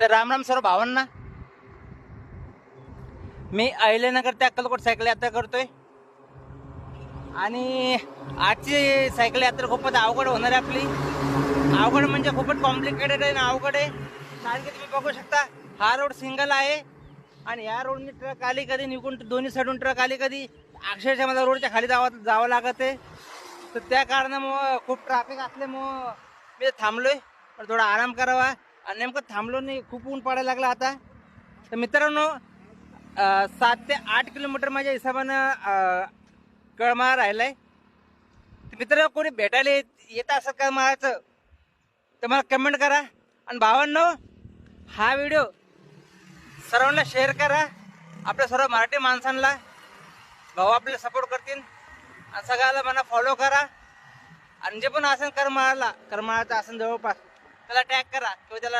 तर राम सर्व भावांना. मी अहिल्यानगर ते अक्कलकोट सायकल यात्रा करतोय आणि आजची सायकल यात्रा खूपच अवघड होणार आहे आपली. अवघड म्हणजे खूपच कॉम्प्लिकेटेड आहे ना, अवघड आहे. कारण की तुम्ही बघू शकता हा रोड सिंगल आहे आणि या रोडने ट्रक आली कधी निघून, दोन्ही साईडून ट्रक आली कधी, अक्षरशः मला रोडच्या खाली जावं लागत आहे. तर त्या कारणामुळं खूप ट्रॅफिक असल्यामुळं मी थांबलोय, पण थोडा आराम करावा. आणि नेमकं थांबलो नाही, खूप ऊन पडायला लागला आता. तर मित्रांनो 7 ते 8 किलोमीटर माझ्या हिशोबानं कळमाळा राहिलाय. तर मित्र कोणी भेटायला येत असं कळमाळाचं तर मला कमेंट करा. आणि भावांनो, हा व्हिडिओ सर्वांना शेअर करा, आपल्या सर्व मराठी माणसांना. भाऊ आपल्याला सपोर्ट करतील आणि सगळ्याला मला फॉलो करा. आणि जे पण आसन करमाळाचं आसन जवळपास त्याला टॅग करा किंवा त्याला